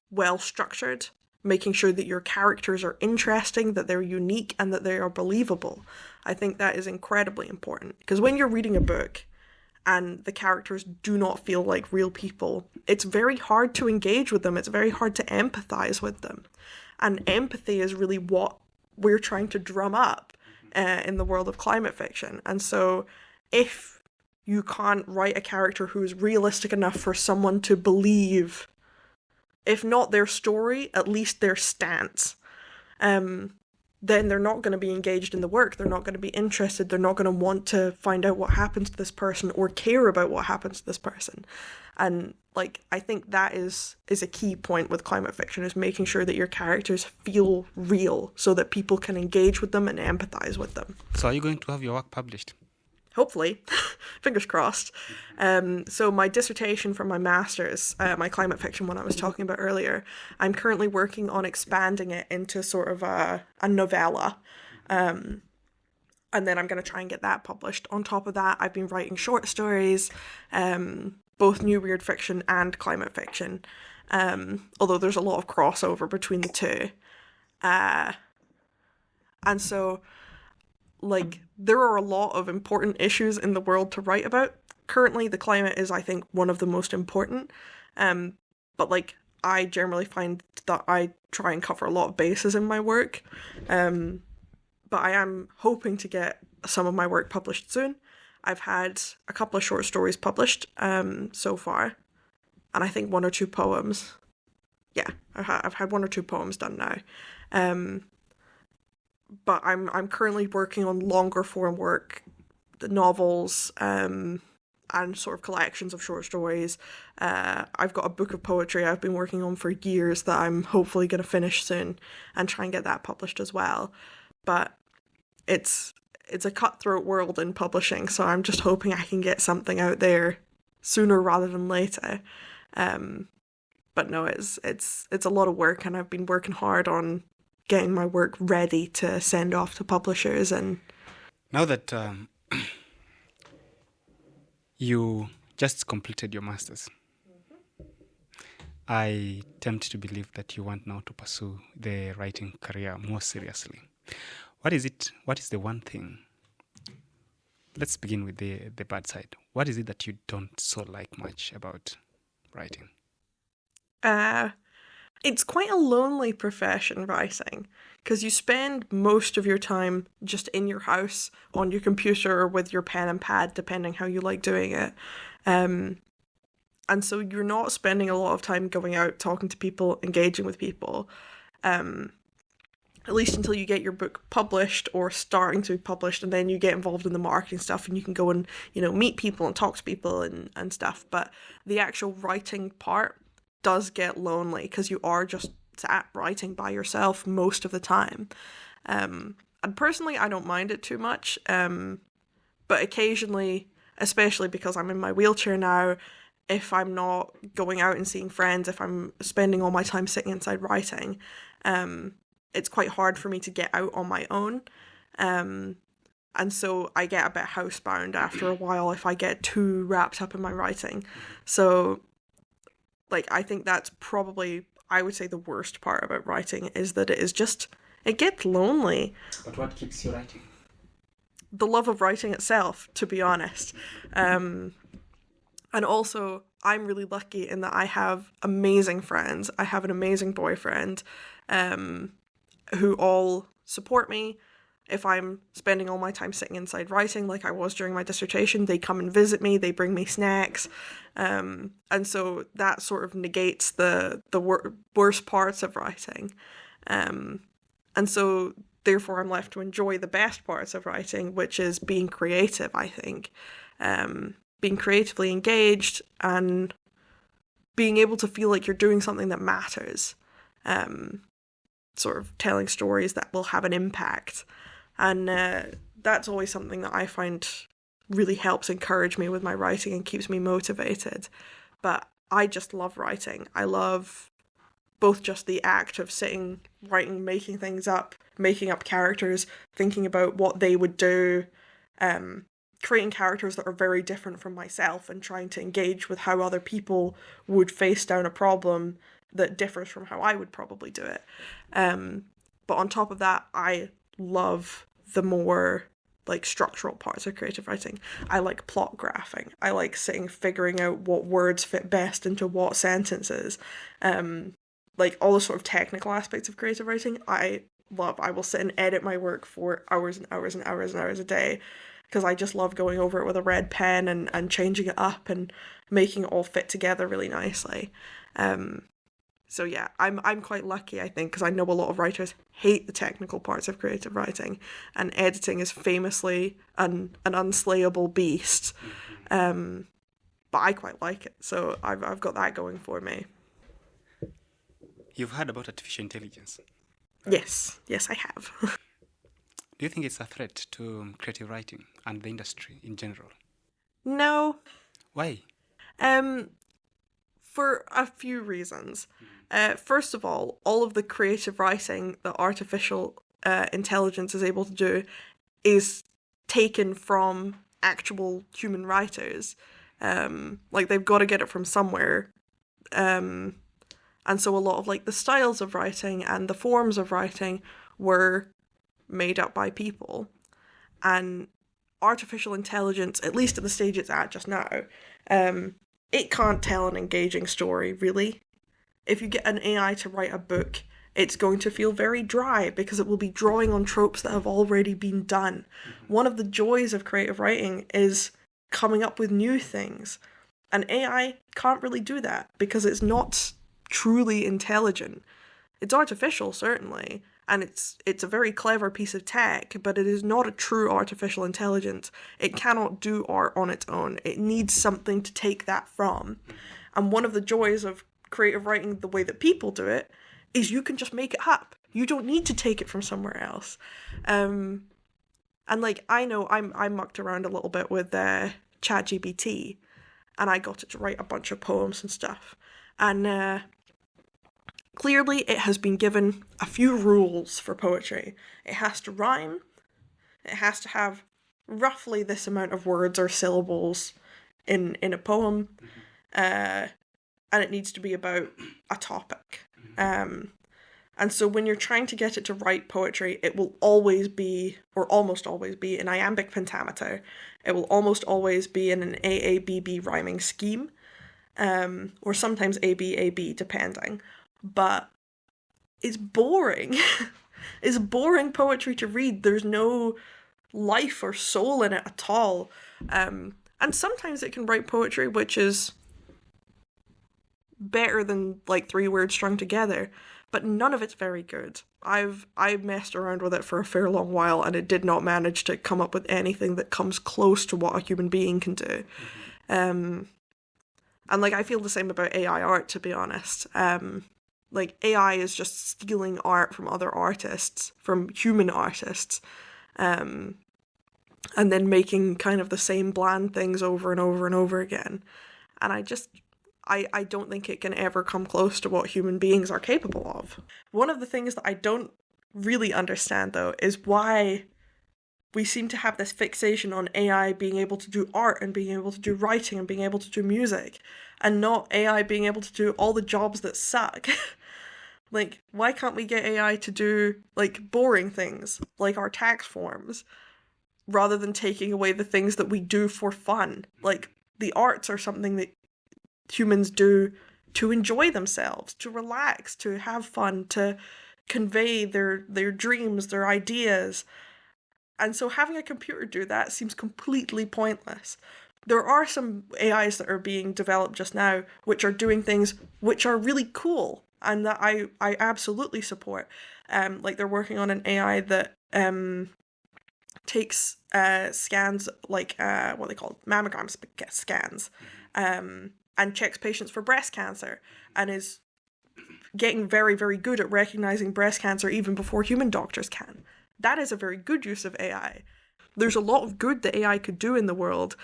well structured, making sure that your characters are interesting, that they're unique, and that they are believable. I think that is incredibly important, because when you're reading a book and the characters do not feel like real people, it's very hard to engage with them. It's very hard to empathize with them. And empathy is really what we're trying to drum up in the world of climate fiction. And so if you can't write a character who is realistic enough for someone to believe, if not their story, at least their stance, then they're not going to be engaged in the work. They're not going to be interested. They're not going to want to find out what happens to this person or care about what happens to this person. And like, I think that is a key point with climate fiction, is making sure that your characters feel real so that people can engage with them and empathize with them. So are you going to have your work published? Hopefully. Fingers crossed. So my dissertation for my master's, my climate fiction one I was talking about earlier, I'm currently working on expanding it into sort of a novella. And then I'm going to try and get that published. On top of that, I've been writing short stories, both new weird fiction and climate fiction, although there's a lot of crossover between the two. And so, like, there are a lot of important issues in the world to write about. Currently, the climate is, I think, one of the most important. But, like, I generally find that I try and cover a lot of bases in my work. But I am hoping to get some of my work published soon. I've had a couple of short stories published so far, and I think one or two poems. Yeah, I've had one or two poems done now. But I'm currently working on longer form work, the novels, and sort of collections of short stories. I've got a book of poetry I've been working on for years that I'm hopefully going to finish soon and try and get that published as well. But it's a cutthroat world in publishing, so I'm just hoping I can get something out there sooner rather than later. But no, it's a lot of work, and I've been working hard on getting my work ready to send off to publishers. And now that you just completed your master's, I tempt to believe that you want now to pursue the writing career more seriously. What is the one thing let's begin with the bad side. What is it that you don't so like much about writing? It's quite a lonely profession, writing, because you spend most of your time just in your house, on your computer, or with your pen and pad, depending how you like doing it. And so you're not spending a lot of time going out, talking to people, engaging with people, at least until you get your book published or starting to be published, and then you get involved in the marketing stuff and you can go and, meet people and talk to people and stuff. But the actual writing part does get lonely because you are just sat writing by yourself most of the time. And personally, I don't mind it too much. But occasionally, especially because I'm in my wheelchair now, if I'm not going out and seeing friends, if I'm spending all my time sitting inside writing, it's quite hard for me to get out on my own. And so I get a bit housebound after a while if I get too wrapped up in my writing. So, I think that's probably, I would say, the worst part about writing is that it gets lonely. But what keeps you writing? The love of writing itself, to be honest. And also, I'm really lucky in that I have amazing friends. I have an amazing boyfriend, who all support me. If I'm spending all my time sitting inside writing, like I was during my dissertation, they come and visit me, they bring me snacks. And so that sort of negates the worst parts of writing. And so therefore I'm left to enjoy the best parts of writing, which is being creative, I think. Being creatively engaged and being able to feel like you're doing something that matters. Sort of telling stories that will have an impact. And that's always something that I find really helps encourage me with my writing and keeps me motivated. But I just love writing. I love both just the act of sitting, writing, making things up, making up characters, thinking about what they would do, creating characters that are very different from myself and trying to engage with how other people would face down a problem that differs from how I would probably do it. But on top of that, I love the more structural parts of creative writing. I like plot graphing. I like figuring out what words fit best into what sentences. All the sort of technical aspects of creative writing, I love. I will sit and edit my work for hours and hours and hours and hours a day because I just love going over it with a red pen and changing it up and making it all fit together really nicely. So yeah, I'm quite lucky, I think, because I know a lot of writers hate the technical parts of creative writing, and editing is famously an unslayable beast. But I quite like it, so I've got that going for me. You've heard about artificial intelligence? Yes, I have. Do you think it's a threat to creative writing and the industry in general? No. Why? For a few reasons. First of all of the creative writing that artificial intelligence is able to do is taken from actual human writers. They've got to get it from somewhere. And so a lot of the styles of writing and the forms of writing were made up by people. And artificial intelligence, at least at the stage it's at just now, it can't tell an engaging story, really. If you get an AI to write a book, it's going to feel very dry because it will be drawing on tropes that have already been done. One of the joys of creative writing is coming up with new things. And AI can't really do that because it's not truly intelligent. It's artificial, certainly, and it's a very clever piece of tech, but it is not a true artificial intelligence. It cannot do art on its own. It needs something to take that from. And one of the joys of creative writing the way that people do it is you can just make it up. You don't need to take it from somewhere else. And I know I mucked around a little bit with ChatGPT, and I got it to write a bunch of poems and stuff. And clearly it has been given a few rules for poetry. It has to rhyme. It has to have roughly this amount of words or syllables in a poem. And it needs to be about a topic. And so when you're trying to get it to write poetry, it will always be, or almost always be, in iambic pentameter. It will almost always be in an AABB rhyming scheme, or sometimes ABAB, depending. But it's boring. It's boring poetry to read. There's no life or soul in it at all. And sometimes it can write poetry which is better than like 3 words strung together, but none of it's very good. I messed around with it for a fair long while, and it did not manage to come up with anything that comes close to what a human being can do. And like, I feel the same about AI art, to be honest. Like, AI is just stealing art from other artists, from human artists, and then making kind of the same bland things over and over and over again. And I don't think it can ever come close to what human beings are capable of. One of the things that I don't really understand, though, is why we seem to have this fixation on AI being able to do art and being able to do writing and being able to do music, and not AI being able to do all the jobs that suck. Like, why can't we get AI to do, like, boring things, like our tax forms, rather than taking away the things that we do for fun? Like, the arts are something that humans do to enjoy themselves, to relax, to have fun, to convey their dreams, their ideas. And so having a computer do that seems completely pointless. There are some AIs that are being developed just now which are doing things which are really cool and that I absolutely support. Like, they're working on an AI that takes scans, like what they call mammogram scans, and checks patients for breast cancer, and is getting very, very good at recognizing breast cancer even before human doctors can. That is a very good use of AI. There's a lot of good that AI could do in the world,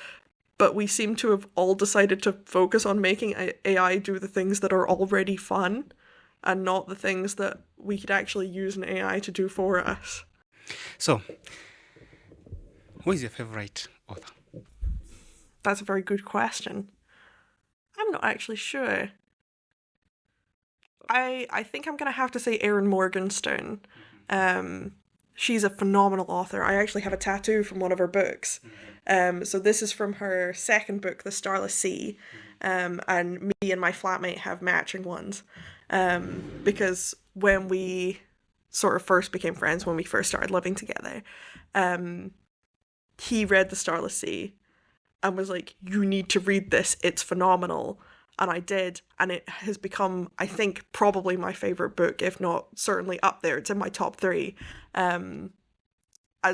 but we seem to have all decided to focus on making AI do the things that are already fun, and not the things that we could actually use an AI to do for us. So, who is your favorite author? That's a very good question. I'm not actually sure. I think I'm going to have to say Erin Morgenstern. She's a phenomenal author. I actually have a tattoo from one of her books. So this is from her second book, The Starless Sea. And me and my flatmate have matching ones. Because when we sort of first became friends, when we first started living together, he read The Starless Sea and was like, you need to read this, it's phenomenal. And I did, and it has become, I think, probably my favourite book, if not certainly up there. It's in my top 3. And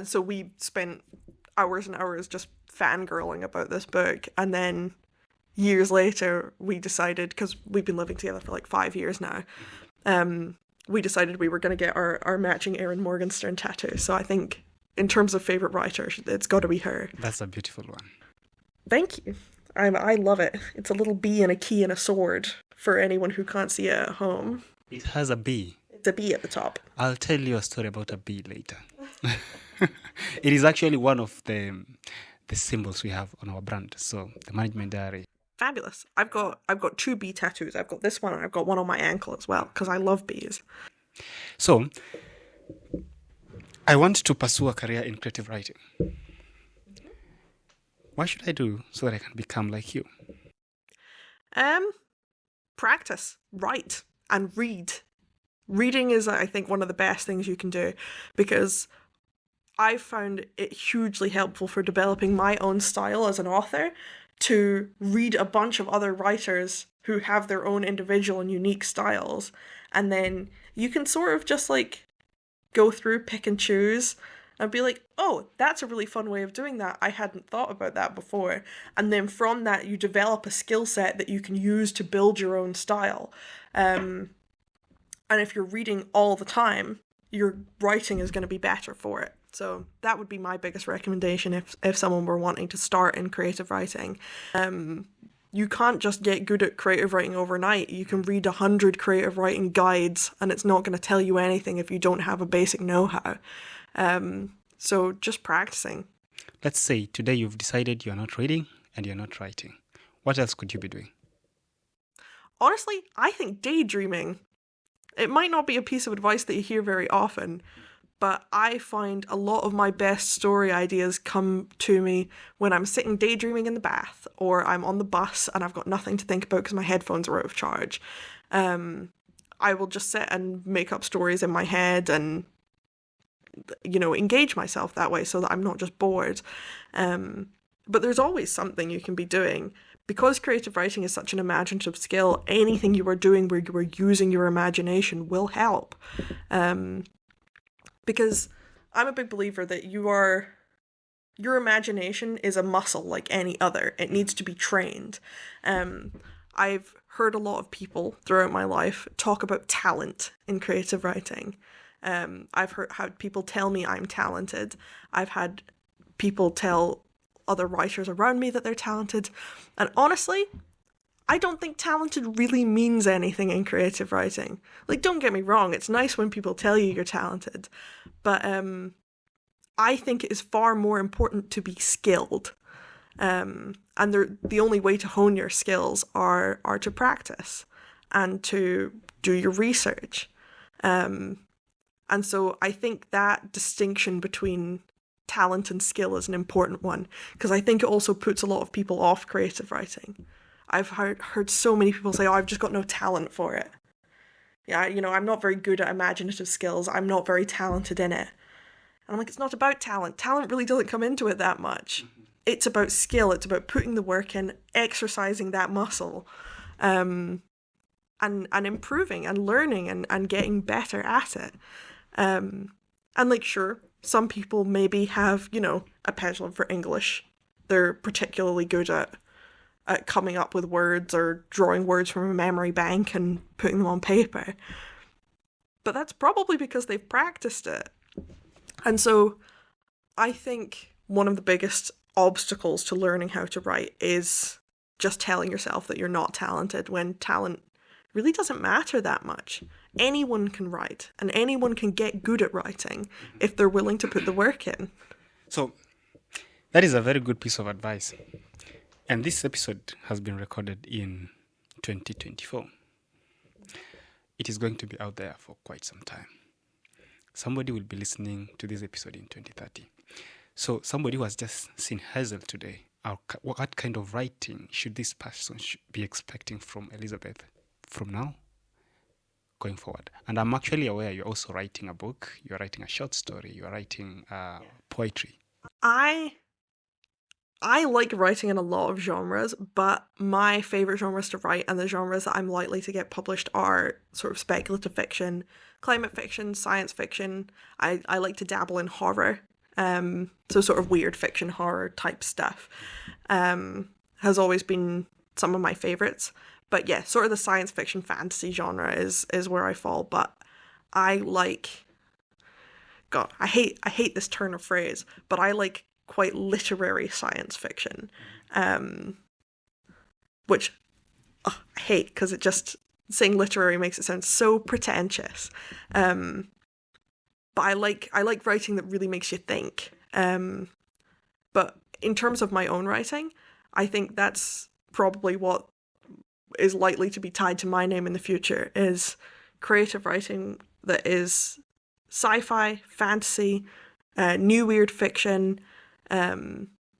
so we spent hours and hours just fangirling about this book. And then years later, we decided, because we've been living together for like 5 years now, we decided we were going to get our matching Erin Morgenstern tattoo. So I think, in terms of favourite writer, it's got to be her. That's a beautiful one. Thank you. I love it. It's a little bee and a key and a sword for anyone who can't see it at home. It has a bee. It's a bee at the top. I'll tell you a story about a bee later. It is actually one of the symbols we have on our brand. So the management diary. Fabulous. I've got 2 bee tattoos. I've got this one and I've got one on my ankle as well because I love bees. So I want to pursue a career in creative writing. What should I do so that I can become like you? Practice, write, and read. Reading is, I think, one of the best things you can do, because I found it hugely helpful for developing my own style as an author to read a bunch of other writers who have their own individual and unique styles, and then you can sort of just like go through, pick and choose, and be like, oh, that's a really fun way of doing that. I hadn't thought about that before. And then from that, you develop a skill set that you can use to build your own style. And if you're reading all the time, your writing is going to be better for it. So that would be my biggest recommendation if someone were wanting to start in creative writing. You can't just get good at creative writing overnight. You can read 100 creative writing guides, and it's not going to tell you anything if you don't have a basic know-how. So just practicing. Let's say today you've decided you're not reading and you're not writing. What else could you be doing? Honestly, I think daydreaming. It might not be a piece of advice that you hear very often, but I find a lot of my best story ideas come to me when I'm sitting daydreaming in the bath, or I'm on the bus and I've got nothing to think about because my headphones are out of charge. I will just sit and make up stories in my head and, engage myself that way so that I'm not just bored. But there's always something you can be doing. Because creative writing is such an imaginative skill, anything you are doing where you are using your imagination will help. Because I'm a big believer that your imagination is a muscle like any other. It needs to be trained. I've heard a lot of people throughout my life talk about talent in creative writing. I've had people tell me I'm talented. I've had people tell other writers around me that they're talented. And honestly, I don't think talented really means anything in creative writing. Like, don't get me wrong, it's nice when people tell you you're talented, but I think it is far more important to be skilled. And the only way to hone your skills are to practice and to do your research. And so I think that distinction between talent and skill is an important one, because I think it also puts a lot of people off creative writing. I've heard so many people say, I've just got no talent for it. Yeah, I'm not very good at imaginative skills. I'm not very talented in it. And I'm like, it's not about talent. Talent really doesn't come into it that much. It's about skill. It's about putting the work in, exercising that muscle, and improving and learning and getting better at it. And sure, some people maybe have, a penchant for English. They're particularly good at coming up with words or drawing words from a memory bank and putting them on paper. But that's probably because they've practiced it. And so I think one of the biggest obstacles to learning how to write is just telling yourself that you're not talented, when talent really doesn't matter that much. Anyone can write, and anyone can get good at writing if they're willing to put the work in. So that is a very good piece of advice. And this episode has been recorded in 2024. It is going to be out there for quite some time. Somebody will be listening to this episode in 2030. So somebody who has just seen Haesel today, what kind of writing should this person be expecting from Elizabeth from now going forward? And I'm actually aware you're also writing a book, you're writing a short story, you're writing poetry. I like writing in a lot of genres, but my favourite genres to write and the genres that I'm likely to get published are sort of speculative fiction, climate fiction, science fiction. I like to dabble in horror, so sort of weird fiction, horror type stuff has always been some of my favourites. But yeah, sort of the science fiction fantasy genre is where I fall. But I like, God, I hate this turn of phrase, but I like quite literary science fiction, which I hate because it just, saying literary makes it sound so pretentious. But I like writing that really makes you think. But in terms of my own writing, I think that's probably what is likely to be tied to my name in the future, is creative writing that is sci-fi, fantasy, new weird fiction,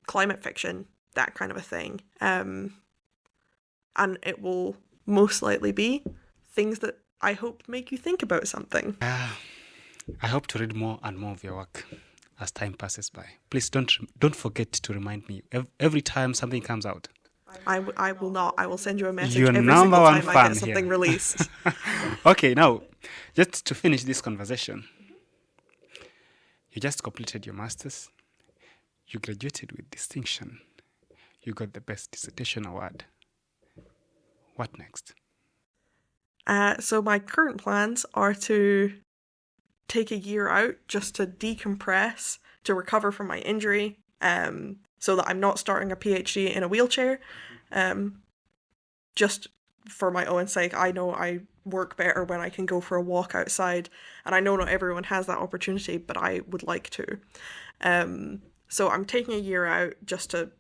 climate fiction, that kind of a thing. And it will most likely be things that I hope make you think about something. I hope to read more and more of your work as time passes by. Please don't forget to remind me every time something comes out. I will not. I will send you a message Your every number single one time I fan get something here. released. Okay, now, just to finish this conversation, you just completed your master's. You graduated with distinction. You got the best dissertation award. What next? So my current plans are to take a year out just to decompress, to recover from my injury, so that I'm not starting a PhD in a wheelchair. Just for my own sake, I know I work better when I can go for a walk outside, and I know not everyone has that opportunity, but I would like to. So I'm taking a year out just to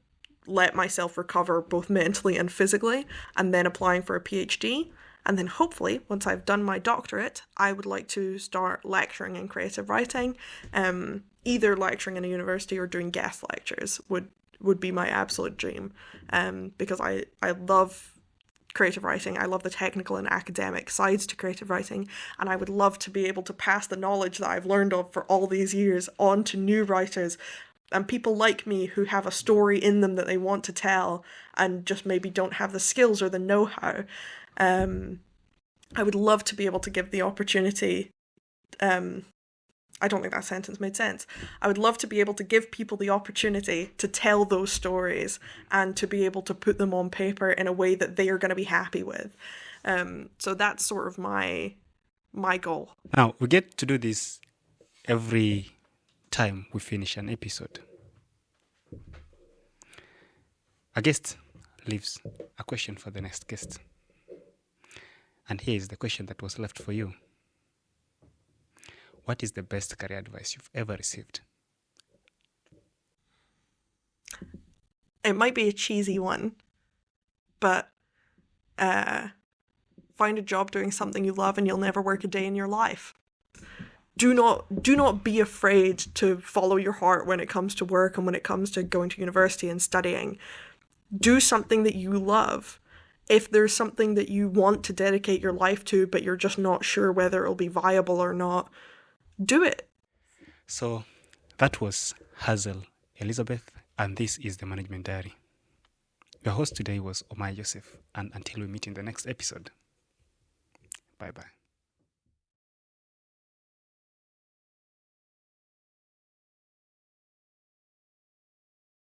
let myself recover both mentally and physically, and then applying for a PhD. And then hopefully, once I've done my doctorate, I would like to start lecturing in creative writing. Either lecturing in a university or doing guest lectures would be my absolute dream, because I love creative writing. I love the technical and academic sides to creative writing, and I would love to be able to pass the knowledge that I've learned of for all these years on to new writers and people like me who have a story in them that they want to tell and just maybe don't have the skills or the know-how. I would love to be able to give the opportunity. I don't think that sentence made sense. I would love to be able to give people the opportunity to tell those stories and to be able to put them on paper in a way that they are going to be happy with. So that's sort of my goal. Now, we get to do this every time we finish an episode. A guest leaves a question for the next guest. And here is the question that was left for you. What is the best career advice you've ever received? It might be a cheesy one, but find a job doing something you love and you'll never work a day in your life. Do not be afraid to follow your heart when it comes to work and when it comes to going to university and studying. Do something that you love. If there's something that you want to dedicate your life to, but you're just not sure whether it'll be viable or not, do it. So that was Haesel Elizabeth, and this is the Management Diary. Your host today was Omae Joseph, and until we meet in the next episode, bye-bye.